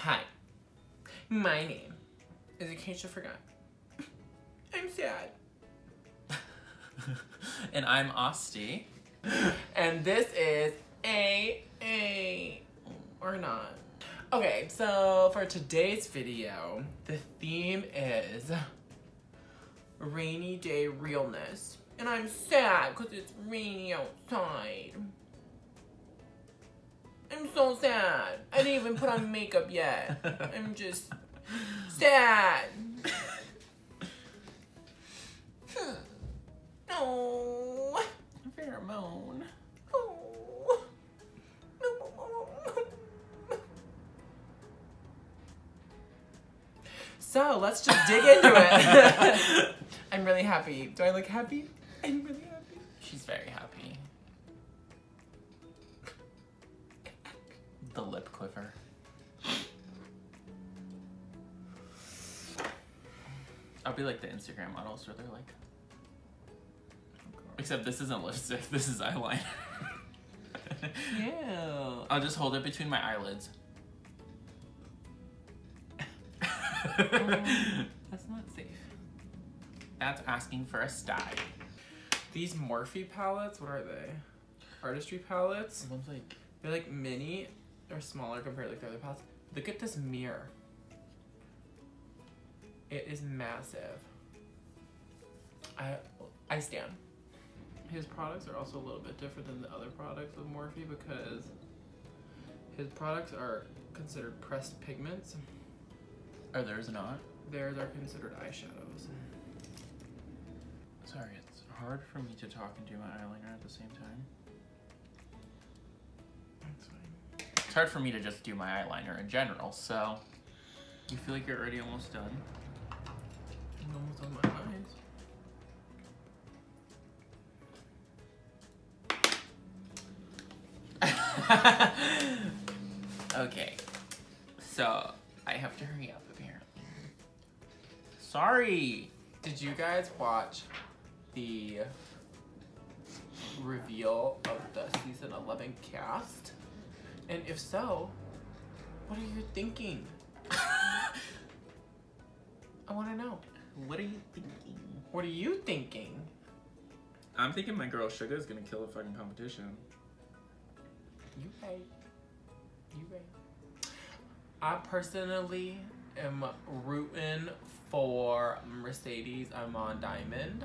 Hi, my name is Acacia Forgot. I'm sad. And I'm Austie. And this is AA or not. Okay, so for today's video, the theme is rainy day realness. And I'm sad because it's rainy outside. I'm so sad. I didn't even put on makeup yet. I'm just sad. No. Pheromone. Oh. So let's just dig into it. I'm really happy. Do I look happy? I'm really happy. She's very happy. The lip quiver. I'll be like the Instagram models where they're like, except this isn't lipstick, this is eyeliner. Yeah. I'll just hold it between my eyelids. That's not safe. That's asking for a sty. These Morphe palettes, what are they? Artistry palettes? One's like, They're like mini or smaller compared to like the other palettes. Look at this mirror. It is massive. I stand. His products are also a little bit different than the other products of Morphe because his products are considered pressed pigments. are theirs not? Theirs are considered eyeshadows. Sorry, it's hard for me to talk and do my eyeliner at the same time. That's fine. It's hard for me to just do my eyeliner in general, so you feel like you're already almost done? I'm almost on my eyes. Okay, so I have to hurry up apparently. Sorry. Did you guys watch the reveal of the season 11 cast? And if so, what are you thinking? I want to know. What are you thinking? What are you thinking? I'm thinking my girl Suga is gonna kill the fucking competition. You right. You right. I personally am rooting for Mercedes Amon Diamond.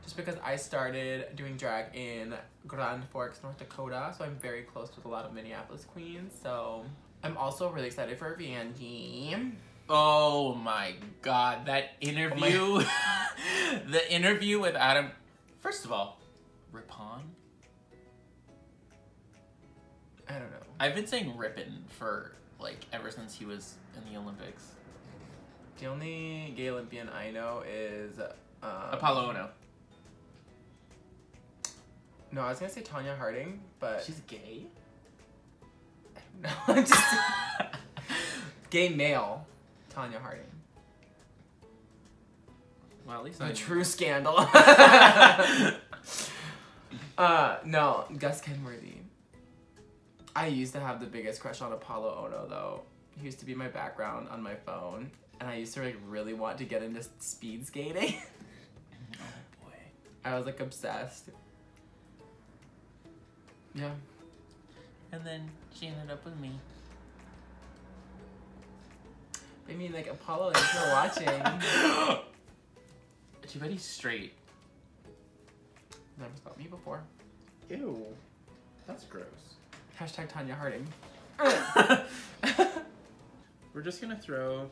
Just because I started doing drag in Grand Forks, North Dakota, so I'm very close with a lot of Minneapolis queens. So I'm also really excited for Vanjie. Oh my god, that interview. The interview with Adam. First of all, Ripon. I don't know. I've been saying Rippin for like ever since he was in the Olympics. The only gay Olympian I know is Apollo Ono. No, I was gonna say Tanya Harding, but She's gay? no, I'm just gay male Tanya Harding. Well, at least A I true scandal. No, Gus Kenworthy. I used to have the biggest crush on Apollo Ono though. He used to be my background on my phone, and I used to like really want to get into speed skating. Oh boy. I was like obsessed. Yeah. And then she ended up with me. I mean, like Apollo, if you're watching. Too bad he's straight. Never thought me before. Ew. That's gross. Hashtag Tanya Harding. We're just gonna throw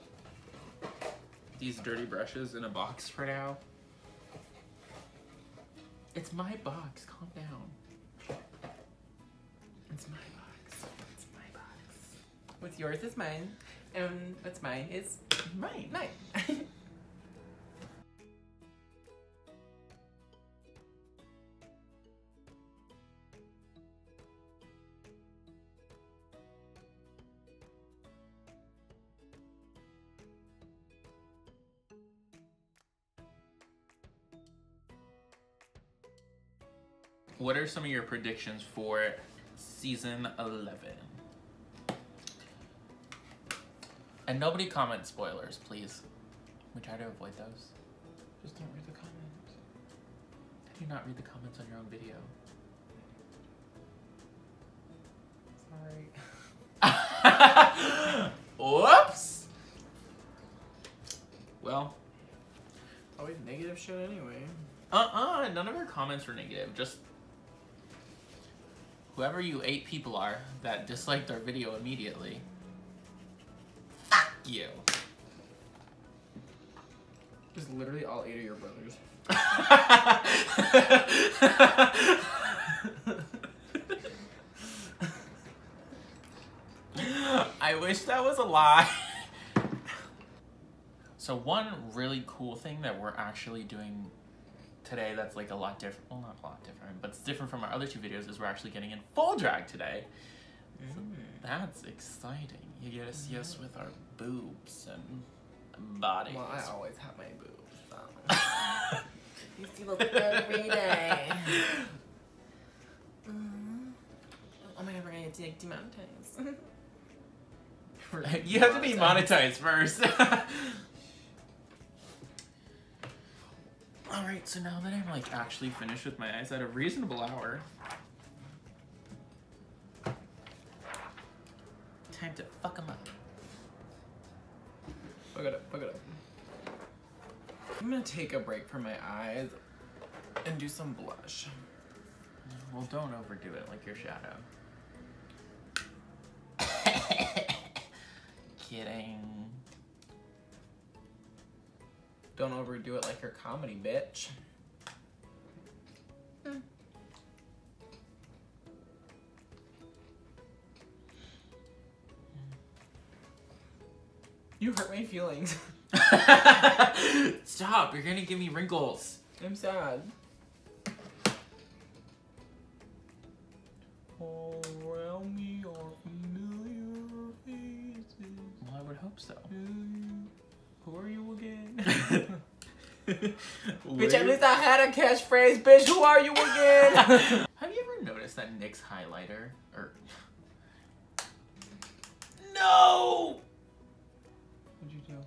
these dirty brushes in a box for now. It's my box. Calm down. It's my box. It's my box. What's yours is mine, and what's mine is Mine. mine. What are some of your predictions for season 11? And nobody comment spoilers, please. We try to avoid those. Just don't read the comments. How do you not read the comments on your own video? Sorry. Whoops! Well. Always negative shit anyway. None of our comments were negative. Just whoever you 8 people are that disliked our video immediately. Fuck you. Just literally all 8 of your brothers. I wish that was a lie. So one really cool thing that we're actually doing today that's like a lot different, well not a lot different, but it's different from our other 2 videos is we're actually getting in full drag today. So that's exciting. You get to see us with our boobs and bodies. Well, I always have my boobs, so. You see those every day. Oh my god, we're gonna get demonetized. You have to be monetized first. Alright, so now that I'm like actually finished with my eyes at a reasonable hour, time to fuck them up. Fuck it up, fuck it up. I'm gonna take a break from my eyes and do some blush. Well, don't overdo it like your shadow. Kidding. Don't overdo it like your comedy, bitch. You hurt my feelings. Stop, you're gonna give me wrinkles. I'm sad. All around me are familiar faces. Well, I would hope so. Who are you again? Bitch, at least I had a catchphrase. Bitch, who are you again? Have you ever noticed that NYX highlighter? Or no! What'd you do?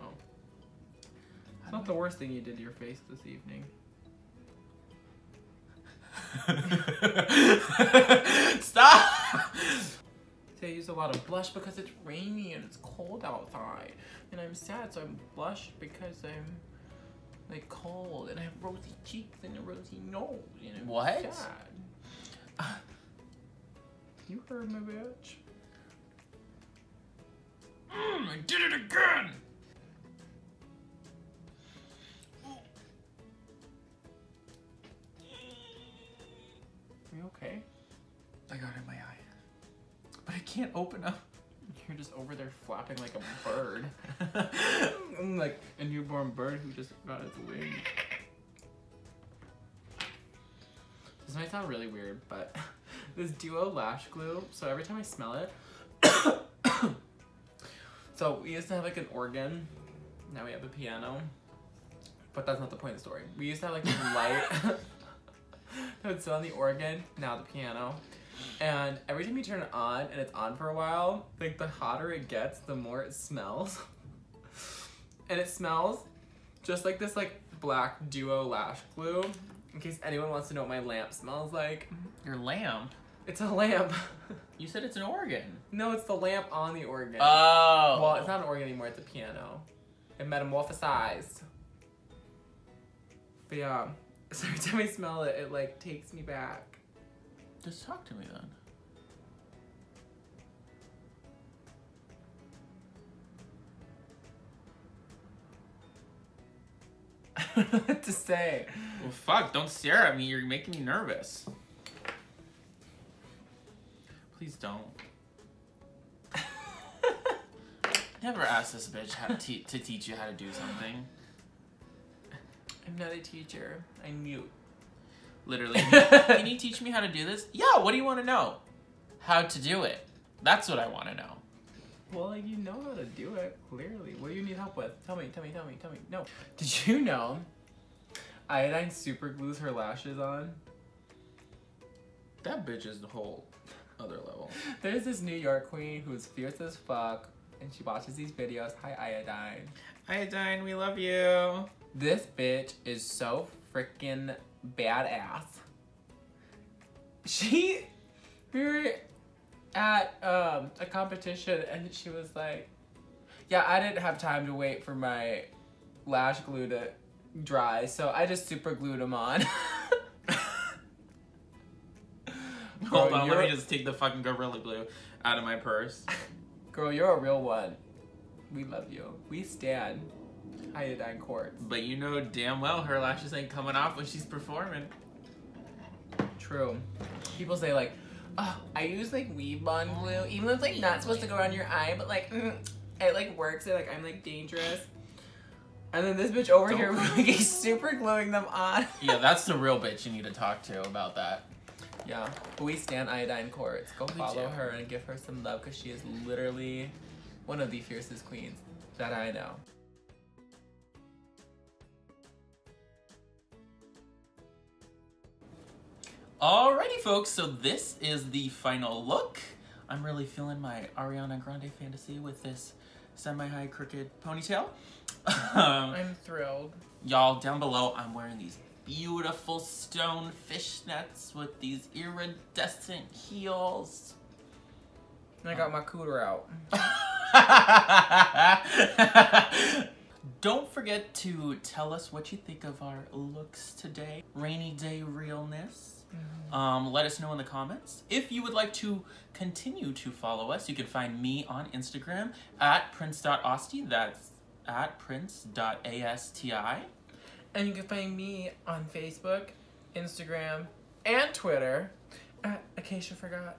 Oh. It's not the worst thing you did to your face this evening. Stop! I use a lot of blush because it's rainy and it's cold outside. And I'm sad, so I blush because I'm like cold and I have rosy cheeks and a rosy nose. And I'm What? sad. You heard me, bitch. I did it again! Are you okay? I got it in my eye. But I can't open up. You're just over there flapping like a bird. I'm like a newborn bird who just got its wings. This might sound really weird, but this Duo lash glue, so every time I smell it, so we used to have like an organ, now we have a piano, but that's not the point of the story. We used to have like a light that would sit on the organ, now the piano. And every time you turn it on, and it's on for a while, like the hotter it gets, the more it smells. And it smells just like this like black Duo lash glue. In case anyone wants to know what my lamp smells like. Your lamp? It's a lamp. You said it's an organ. No, it's the lamp on the organ. Oh. Well, it's not an organ anymore, it's a piano. It metamorphosized. But yeah, so every time I smell it, it like takes me back. Just talk to me then. What to say? Well, fuck, don't stare at me. You're making me nervous. Please don't. Never ask this bitch how to teach you how to do something. I'm not a teacher. I'm mute. Literally. Can you teach me how to do this? Yeah, what do you want to know? How to do it. That's what I want to know. Well, like, you know how to do it, clearly. What do you need help with? Tell me. No. Did you know Iodine super glues her lashes on? That bitch is the whole other level. There's this New York queen who's fierce as fuck, and she watches these videos. Hi, Iodine. Iodine, we love you. This bitch is so freaking badass. We were at a competition, and she was like, yeah, I didn't have time to wait for my lash glue to dry, so I just super glued them on. Hold on, let me just take the fucking Gorilla Glue out of my purse. Girl, you're a real one. We love you. We stand Iodine Quartz. But you know damn well her lashes ain't coming off when she's performing. True. People say like, oh, I use like weave bond glue, even though it's like not supposed to go around your eye, but like it like works. It like I'm like dangerous. And then this bitch over here like super gluing them on. Yeah, that's the real bitch you need to talk to about that. Yeah, but we stand Iodine Quartz. Go follow her and give her some love because she is literally one of the fiercest queens that I know. Alrighty, folks, so this is the final look. I'm really feeling my Ariana Grande fantasy with this semi-high crooked ponytail. I'm thrilled. Y'all, down below, I'm wearing these beautiful stone fishnets with these iridescent heels. And I got my cooter out. Don't forget to tell us what you think of our looks today. Rainy day realness. Let us know in the comments. If you would like to continue to follow us, you can find me on Instagram at prince.austie. That's at prince.asti. And you can find me on Facebook, Instagram, and Twitter at Acacia Forgot.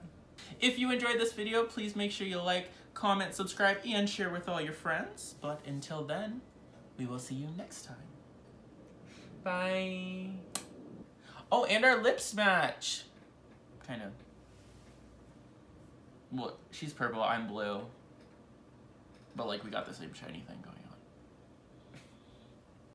If you enjoyed this video, please make sure you like, comment, subscribe, and share with all your friends. But until then, we will see you next time. Bye. Oh, and our lips match. Kind of. Well, she's purple, I'm blue. But like we got the same shiny thing going.